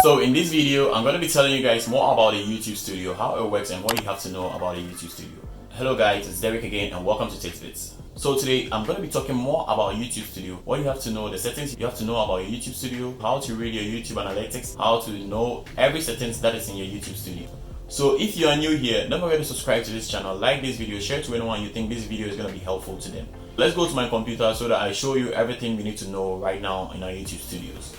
So in this video, I'm going to be telling you guys more about the YouTube Studio, how it works and what you have to know about the YouTube Studio. Hello guys, it's Derek again and welcome to TechBits. So today, I'm going to be talking more about YouTube Studio, what you have to know, the settings you have to know about your YouTube Studio, how to read your YouTube analytics, how to know every settings that is in your YouTube Studio. So if you are new here, don't forget to subscribe to this channel, like this video, share to anyone you think this video is going to be helpful to them. Let's go to my computer so that I show you everything we need to know right now in our YouTube Studios.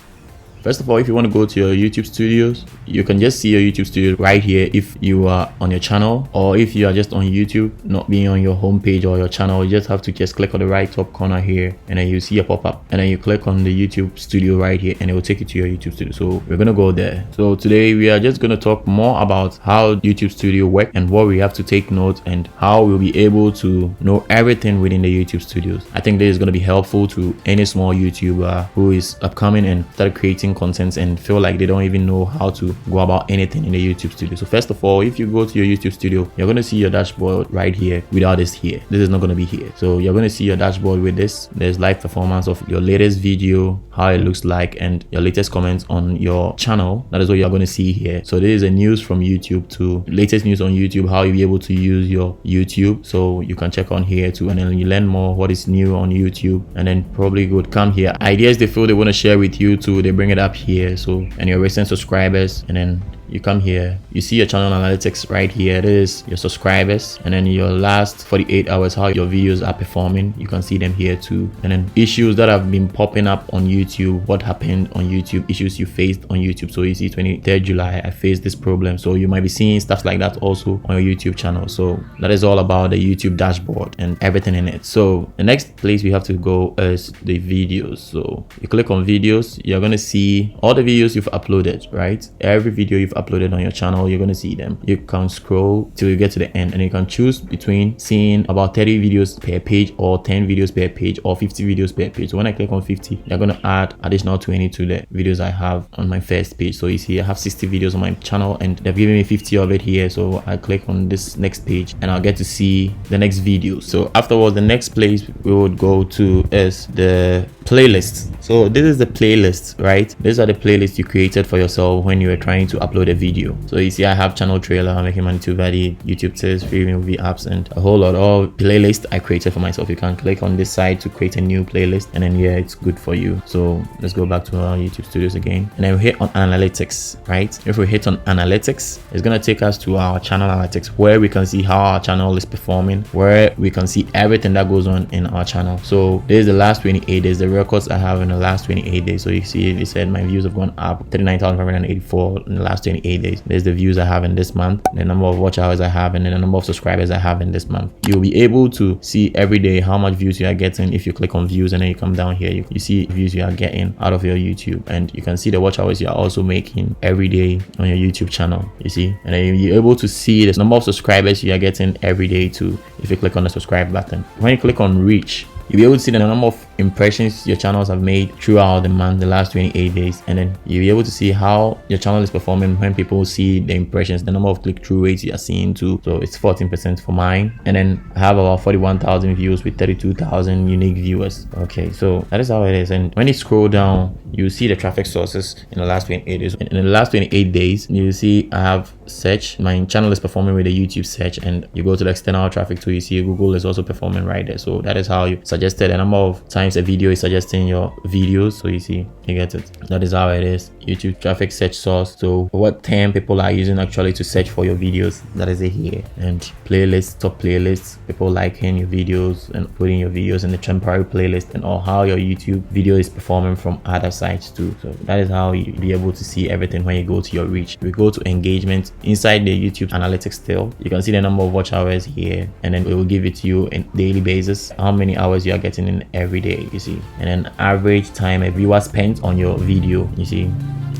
First of all, if you want to go to your YouTube Studios, you can just see your YouTube Studio right here if you are on your channel, or if you are just on YouTube, not being on your home page or your channel, you just have to just click on the right top corner here and then you see a pop-up and then you click on the YouTube Studio right here and it will take you to your YouTube Studio. So we're going to go there. So today we are just going to talk more about how YouTube Studio works and what we have to take note and how we'll be able to know everything within the YouTube Studios. I think this is going to be helpful to any small YouTuber who is upcoming and started creating content and feel like they don't even know how to go about anything in the YouTube Studio. So first of all, if you go to your YouTube Studio, you're going to see your dashboard right here without this here. This is not going to be here. So you're going to see your dashboard with this. There's live performance of your latest video, how it looks like, and your latest comments on your channel. That is what you're going to see here. So this is a news from YouTube to latest news on YouTube, how you'll be able to use your YouTube. So you can check on here too, and then you learn more what is new on YouTube, and then probably would come here. Ideas they feel they want to share with you too, they bring it up here. So, and your recent subscribers, and then you come here, you see your channel analytics right here. This is your subscribers, and then your last 48 hours, how your videos are performing. You can see them here too. And then issues that have been popping up on YouTube, what happened on YouTube, issues you faced on YouTube. So you see 23rd July, I faced this problem. So you might be seeing stuff like that also on your YouTube channel. So that is all about the YouTube dashboard and everything in it. So the next place we have to go is the videos. So you click on videos, you're going to see all the videos you've uploaded, right? Every video you've uploaded on your channel, you're going to see them. You can scroll till you get to the end and you can choose between seeing about 30 videos per page or 10 videos per page or 50 videos per page. So when I click on 50, they're going to add additional 20 to the videos I have on my first page. So you see I have 60 videos on my channel and they've given me 50 of it here. So I click on this next page and I'll get to see the next video. So afterwards, the next place we would go to is the playlist. So this is the playlist, right? These are the playlists you created for yourself when you were trying to upload a video. So you see I have channel trailer, making money too valid, YouTube tips, free movie apps, and a whole lot of playlists I created for myself. You can click on this side to create a new playlist, and then yeah, it's good for you. So let's go back to our YouTube Studios again, and then we hit on analytics, right? If we hit on analytics, it's gonna take us to our channel analytics, where we can see how our channel is performing, where we can see everything that goes on in our channel. So this is the last 28 days, the records I have in the last 28 days. So you see they said my views have gone up 39,584 in the last 28 days. There's the views I have in this month, the number of watch hours I have, and then the number of subscribers I have in this month. You'll be able to see every day how much views you are getting. If you click on views and then you come down here, you see views you are getting out of your YouTube, and you can see the watch hours you are also making every day on your YouTube channel, you see. And then you're able to see the number of subscribers you are getting every day too if you click on the subscribe button. When you click on reach, you'll be able to see the number of impressions your channels have made throughout the month, the last 28 days, and then you'll be able to see how your channel is performing when people see the impressions, the number of click-through rates you are seeing too. So it's 14% for mine, and then I have about 41,000 views with 32,000 unique viewers. Okay, so that is how it is. And when you scroll down, you see the traffic sources in the last 28 days. In the last 28 days, you see I have search. My channel is performing with the YouTube search, and you go to the external traffic too, you see Google is also performing right there. So that is how you suggested the number of times a video is suggesting your videos. So you see, you get it. That is how it is. YouTube traffic search source. So what term people are using actually to search for your videos, that is it here. And playlists, top playlists, people liking your videos and putting your videos in the temporary playlist, and all how your YouTube video is performing from other sites too. So that is how you be able to see everything when you go to your reach. We go to engagement inside the YouTube analytics still. You can see the number of watch hours here, and then it will give it to you on daily basis, how many hours you are getting in every day, you see. And then average time a viewer spent on your video, you see.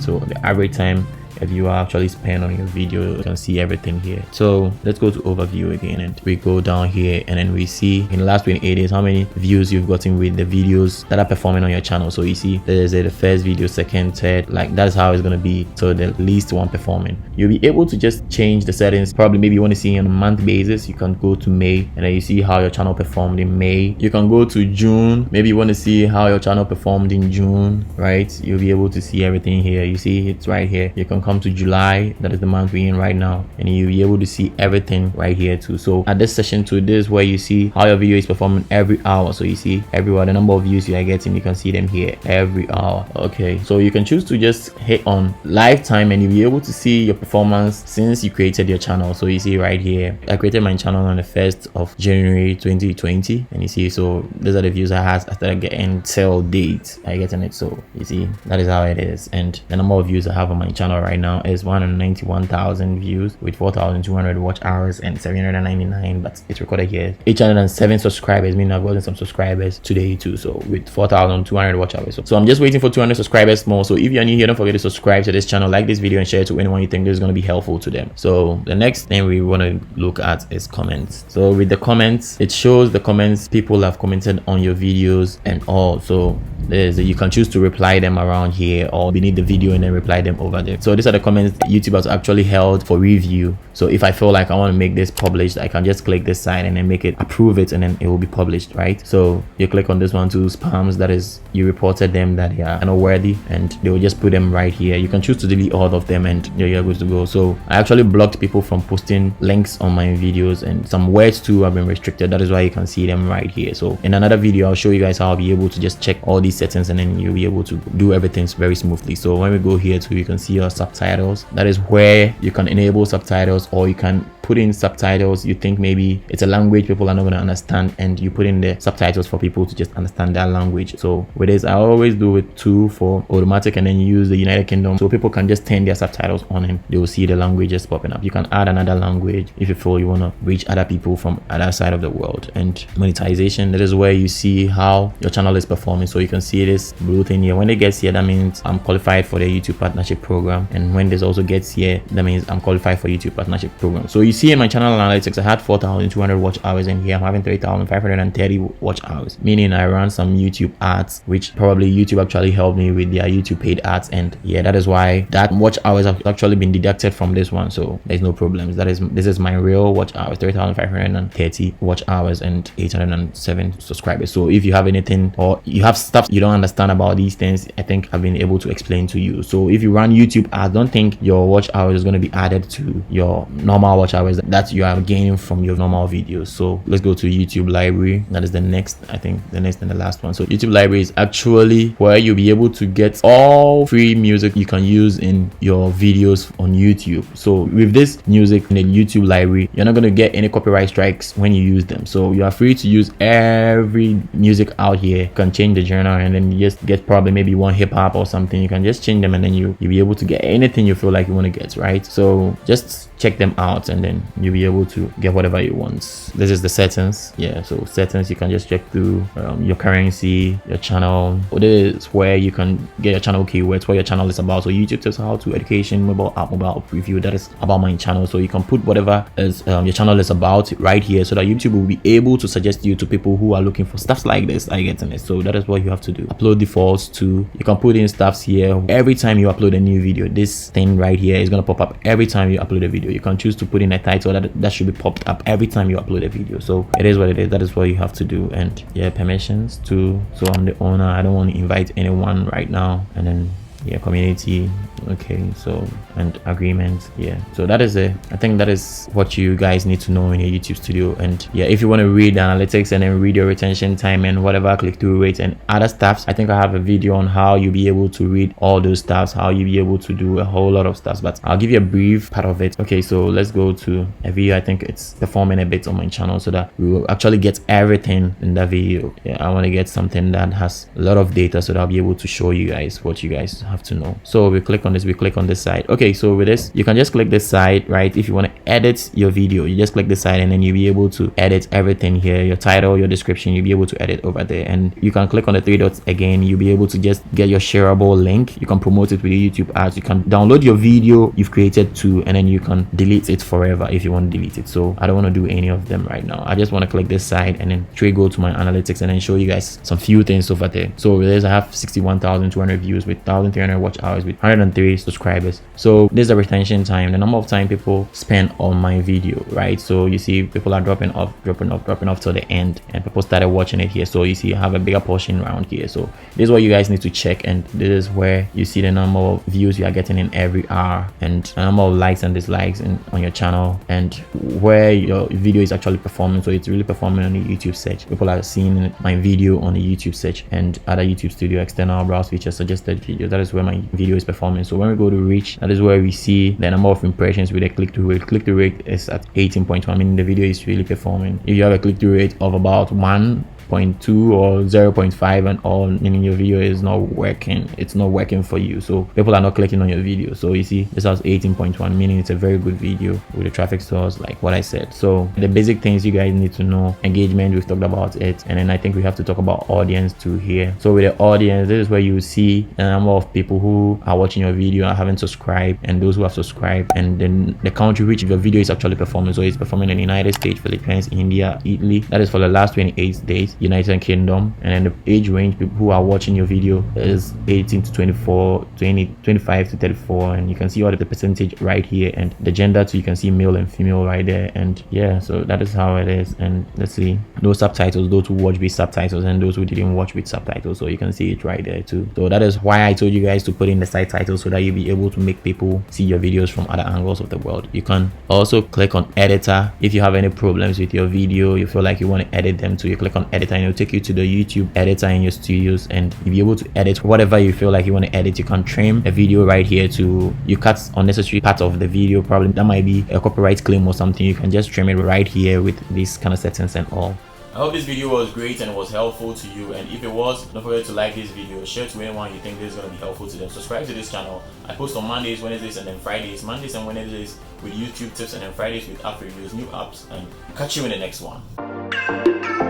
So the average time a viewer actually spent on your video. You can see everything here. So let's go to overview again, and we go down here, and then we see in the last 28 days how many views you've gotten with the videos that are performing on your channel. So you see there's the first video, second, third, like that's how it's going to be. So the least one performing, you'll be able to just change the settings. Probably maybe you want to see on a month basis, you can go to May, and then you see how your channel performed in May. You can go to June, maybe you want to see how your channel performed in June, right? You'll be able to see everything here. You see it's right here. You can come to July, that is the month we're in right now, and you'll be able to see everything right here too. So at this session 2, this is where you see how your video is performing every hour. So you see everywhere the number of views you are getting, you can see them here every hour. Okay, so you can choose to just hit on lifetime, and you'll be able to see your performance since you created your channel. So you see right here, I created my channel on the 1st of January 2020, and you see, so these are the views I had after getting till date. I getting it. So you see that is how it is, and the number of views I have on my channel right now is 191,000 views with 4,200 watch hours and 799, but it's recorded here. 807 subscribers, meaning I've gotten some subscribers today too. So with 4,200 watch hours. So I'm just waiting for 200 subscribers more. So if you're new here, don't forget to subscribe to this channel, like this video, and share it to anyone you think this is going to be helpful to them. So the next thing we want to look at is comments. So with the comments, it shows the comments people have commented on your videos and all. So you can choose to reply them around here or beneath the video and then reply them over there. So these are the comments YouTube has actually held for review. So if I feel like I want to make this published, I can just click this side and then make it, approve it, and then it will be published, right? So you click on this one too, spams, that is you reported them that they are unworthy, and they will just put them right here. You can choose to delete all of them, and you're good to go. So I actually blocked people from posting links on my videos, and some words too have been restricted. That is why you can see them right here. So in another video, I'll show you guys how I'll be able to just check all these settings, and then you'll be able to do everything very smoothly. So when we go here too, you can see your subtitles. That is where you can enable subtitles, or you can put in subtitles. You think maybe it's a language people are not going to understand, and you put in the subtitles for people to just understand that language. So with this, I always do it too for automatic, and then use the United Kingdom, so people can just turn their subtitles on and they will see the languages popping up. You can add another language if you feel you want to reach other people from other side of the world. And monetization, that is where you see how your channel is performing. So you can see this blue thing here. When it gets here, that means I'm qualified for the YouTube partnership program, and when this also gets here, that means I'm qualified for YouTube partnership program. So you see in my channel analytics, I had 4,200 watch hours, and here I'm having 3,530 watch hours, meaning I ran some YouTube ads, which probably YouTube actually helped me with their YouTube paid ads. And yeah, that is why that watch hours have actually been deducted from this one. So there's no problems. This is my real watch hours, 3,530 watch hours and 807 subscribers. So if you have anything, or you have stuff you don't understand about these things, I think I've been able to explain to you. So if you run YouTube ads, don't think your watch hours is going to be added to your normal watch hours that you are gaining from your normal videos. So let's go to YouTube library. That is the next, I think the next and the last one. So YouTube library is actually where you'll be able to get all free music you can use in your videos on YouTube. So with this music in the YouTube library, you're not going to get any copyright strikes when you use them. So you are free to use every music out here. You can change the genre, and then you just get probably maybe one hip hop or something. You can just change them, and then you'll be able to get anything you feel like you want to get, right? So just check them out, and then you'll be able to get whatever you want. This is the settings. Yeah, so settings, you can just check through your currency, your channel. This is where you can get your channel keywords, what your channel is about. So YouTube tells how to education, mobile app, mobile app review. That is about my channel. So you can put whatever is your channel is about right here, so that YouTube will be able to suggest you to people who are looking for stuff like this. I get in it. So that is what you have to do. Upload defaults too. You can put in stuffs here. Every time you upload a new video, this thing right here is going to pop up every time you upload a video. You can choose to put in a title that should be popped up every time you upload a video. So it is what it is. That is what you have to do. And yeah, permissions too. So I'm the owner. I don't want to invite anyone right now. And then yeah, community, okay, so and agreements. Yeah, so that is it. I think that is what you guys need to know in your YouTube studio. And yeah, if you want to read the analytics and then read your retention time and whatever click-through rate and other stuff, I think I have a video on how you'll be able to read all those stuffs, how you'll be able to do a whole lot of stuff, but I'll give you a brief part of it. Okay, so let's go to a video. I think it's performing a bit on my channel, so that we will actually get everything in that video. Yeah, I want to get something that has a lot of data, so that I'll be able to show you guys what you guys have to know. So we click on this side. Okay, so with this, you can just click this side, right? If you want to edit your video, you just click this side, and then you'll be able to edit everything here, your title, your description, you'll be able to edit over there. And you can click on the three dots again. You'll be able to just get your shareable link. You can promote it with your YouTube ads. You can download your video you've created too, and then you can delete it forever if you want to delete it. So I don't want to do any of them right now. I just want to click this side and then straight go to my analytics and then show you guys some few things over there. So with this, I have 61,200 views with 1,300 watch hours with 103 subscribers. So this is the retention time, the number of time people spend on my video, right? So you see people are dropping off till the end, and people started watching it here. So you see I have a bigger portion around here. So this is what you guys need to check, and this is where you see the number of views you are getting in every hour, and the number of likes and dislikes on your channel, and where your video is actually performing. So it's really performing on the YouTube search. People are seeing my video on the YouTube search, and other YouTube Studio external browse features, suggested videos. That is where my video is performing. So when we go to reach, that is where we see the number of impressions with a click-through rate. Click-through rate is at 18.1, meaning the video is really performing. If you have a click-through rate of about 1.2 or 0.5 and all, meaning your video is not working, it's not working for you, so people are not clicking on your video. So you see this has 18.1, meaning it's a very good video with the traffic source, like what I said. So the basic things you guys need to know: engagement, we've talked about it, and then I think we have to talk about audience too here. So with the audience, this is where you see the number of people who are watching your video and haven't subscribed, and those who have subscribed, and then the country which your video is actually performing. So it's performing in the United States, Philippines, India, Italy. That is for the last 28 days. United Kingdom. And then the age range, people who are watching your video, is 18 to 24, 25 to 34, and you can see all the percentage right here, and the gender too, you can see male and female right there. And yeah, so that is how it is. And let's see, no subtitles, those who watch with subtitles and those who didn't watch with subtitles, so you can see it right there too. So that is why I told you guys to put in the side titles, so that you'll be able to make people see your videos from other angles of the world. You can also click on editor if you have any problems with your video, you feel like you want to edit them too. You click on editor and it'll take you to the YouTube editor in your studios, and you'll be able to edit whatever you feel like you want to edit. You can trim a video right here to, you cut unnecessary part of the video, probably that might be a copyright claim or something. You can just trim it right here with these kind of settings and all. I hope this video was great and was helpful to you, and if it was, don't forget to like this video, share to anyone you think this is going to be helpful to them. Subscribe to this channel. I post on Mondays, Wednesdays, and then Fridays. Mondays and Wednesdays with YouTube tips, and then Fridays with app reviews, new apps, and catch you in the next one.